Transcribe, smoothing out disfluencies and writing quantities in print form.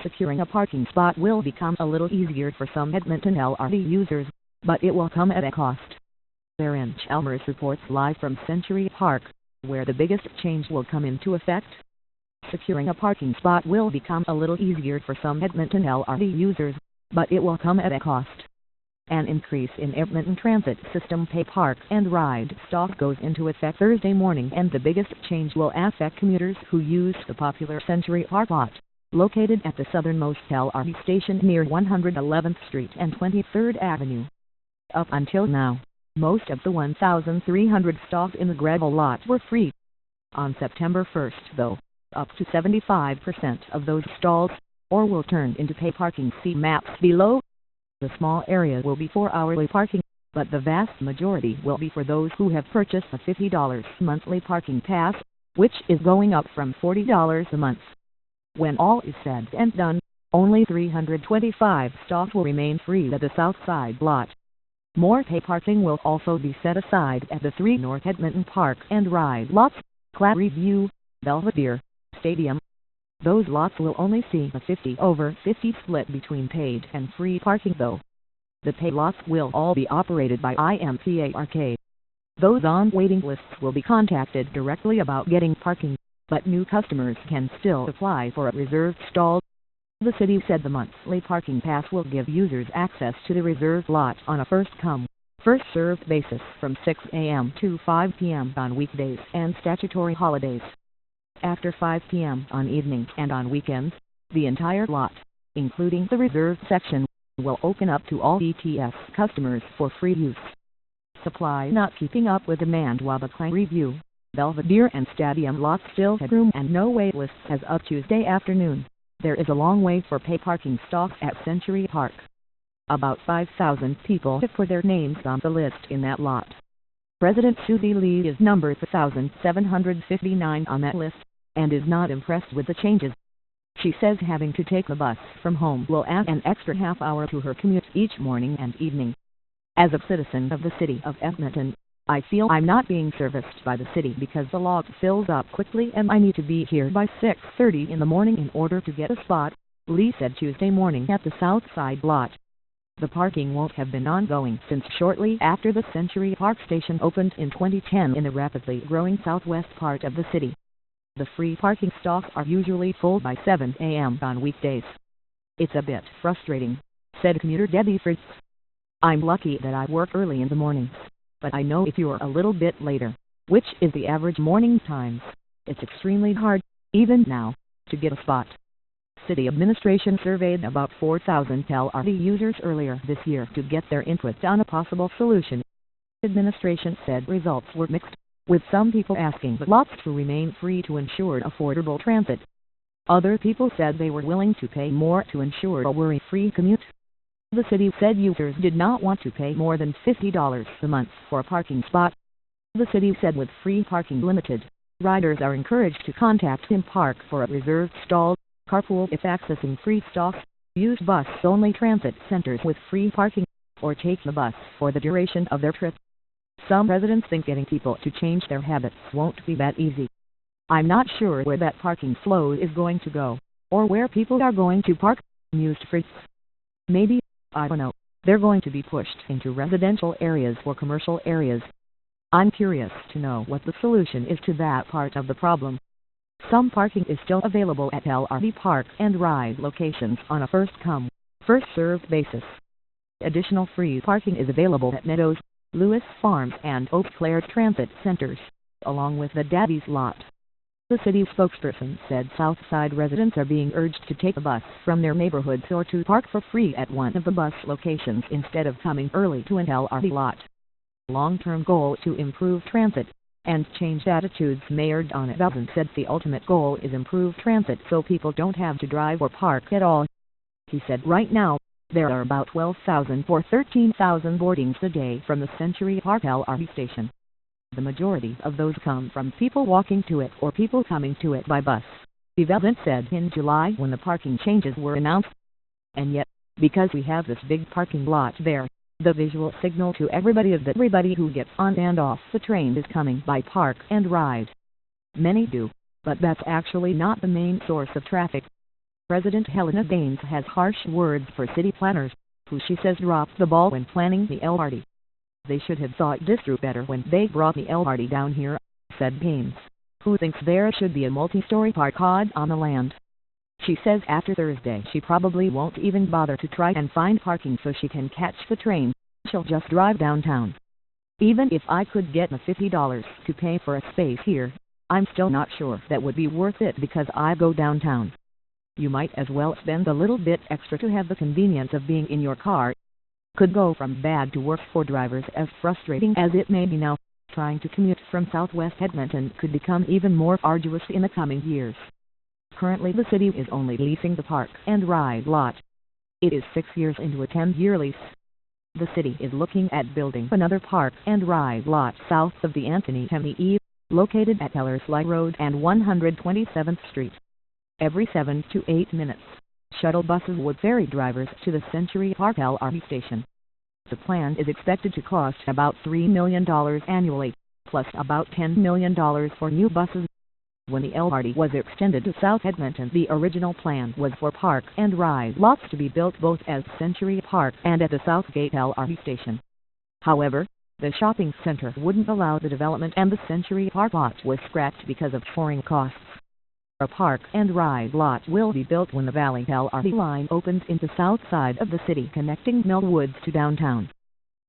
Securing a parking spot will become a little easier for some Edmonton LRT users, but it will come at a cost. Aaron Chalmers reports live from Century Park, where the biggest change will come into effect. Securing a parking spot will become a little easier for some Edmonton LRT users, but it will come at a cost. An increase in Edmonton Transit System pay park and ride stock goes into effect Thursday morning, and the biggest change will affect commuters who use the popular Century Park lot, located at the southernmost LRT station near 111th Street and 23rd Avenue. Up until now, most of the 1,300 stalls in the gravel lot were free. On September 1st, though, up to 75% of those stalls, or will turn into pay parking. See maps below. The small area will be for hourly parking, but the vast majority will be for those who have purchased a $50 monthly parking pass, which is going up from $40 a month. When all is said and done, only 325 stalls will remain free at the south side lot. More pay parking will also be set aside at the 3 North Edmonton Park and Ride lots, Clary View, Belvedere, Stadium. Those lots will only see a 50/50 split between paid and free parking though. The pay lots will all be operated by IMPARK. Those on waiting lists will be contacted directly about getting parking, but new customers can still apply for a reserved stall. The city said the monthly parking pass will give users access to the reserved lot on a first-come, first-served basis from 6 a.m. to 5 p.m. on weekdays and statutory holidays. After 5 p.m. on evenings and on weekends, the entire lot, including the reserved section, will open up to all ETS customers for free use. Supply not keeping up with demand while the Clary View, Belvedere and Stadium lots still had room and no wait lists as of Tuesday afternoon. There is a long wait for pay parking stalls at Century Park. About 5,000 people have put their names on the list in that lot. President Susie Lee is number 1,759 on that list, and is not impressed with the changes. She says having to take the bus from home will add an extra half hour to her commute each morning and evening. As a citizen of the city of Edmonton, I feel I'm not being serviced by the city because the lot fills up quickly and I need to be here by 6:30 in the morning in order to get a spot, Lee said Tuesday morning at the south side lot. The parking won't have been ongoing since shortly after the Century Park station opened in 2010 in the rapidly growing southwest part of the city. The free parking stalls are usually full by 7 a.m. on weekdays. It's a bit frustrating, said commuter Debbie Fritz. I'm lucky that I work early in the mornings, but I know if you're a little bit later, which is the average morning times, it's extremely hard, even now, to get a spot. City administration surveyed about 4,000 LRT users earlier this year to get their input on a possible solution. Administration said results were mixed, with some people asking the lots to remain free to ensure affordable transit. Other people said they were willing to pay more to ensure a worry-free commute. The city said users did not want to pay more than $50 a month for a parking spot. The city said with free parking limited, riders are encouraged to contact IMPARK for a reserved stall, carpool if accessing free stalls, use bus-only transit centers with free parking, or take the bus for the duration of their trip. Some residents think getting people to change their habits won't be that easy. I'm not sure where that parking flow is going to go, or where people are going to park, mused Fritz. Maybe, I don't know, they're going to be pushed into residential areas or commercial areas. I'm curious to know what the solution is to that part of the problem. Some parking is still available at LRT Park and Ride locations on a first-come, first-served basis. Additional free parking is available at Meadows, Lewis Farms and Eau Claire Transit Centers, along with the Daddy's lot. The city spokesperson said Southside residents are being urged to take a bus from their neighborhoods or to park for free at one of the bus locations instead of coming early to an LRT lot. Long-term goal to improve transit and change attitudes, Mayor Don Belton said the ultimate goal is improve transit so people don't have to drive or park at all. He said right now, there are about 12,000 or 13,000 boardings a day from the Century Park LRT station. The majority of those come from people walking to it or people coming to it by bus, Belton said in July when the parking changes were announced. And yet, because we have this big parking lot there, the visual signal to everybody is that everybody who gets on and off the train is coming by Park and Ride. Many do, but that's actually not the main source of traffic. President Helena Baines has harsh words for city planners, who she says dropped the ball when planning the LRT. "They should have thought this through better when they brought the LRT down here," said Baines, who thinks there should be a multi-story parkade on the land. She says after Thursday she probably won't even bother to try and find parking so she can catch the train. She'll just drive downtown. "Even if I could get the $50 to pay for a space here, I'm still not sure that would be worth it because I go downtown. You might as well spend a little bit extra to have the convenience of being in your car." Could go from bad to worse for drivers. As frustrating as it may be now, trying to commute from southwest Edmonton could become even more arduous in the coming years. Currently the city is only leasing the park and ride lot. It is 6 years into a 10-year lease. The city is looking at building another park and ride lot south of the Anthony Hemme, located at Ellerslie Road and 127th Street. Every 7 to 8 minutes, shuttle buses would ferry drivers to the Century Park LRT station. The plan is expected to cost about $3 million annually, plus about $10 million for new buses. When the LRT was extended to South Edmonton, the original plan was for park and ride lots to be built both at Century Park and at the Southgate LRT station. However, the shopping center wouldn't allow the development and the Century Park lot was scrapped because of soaring costs. A park and ride lot will be built when the Valley LRT line opens into south side of the city connecting Mill Woods to downtown.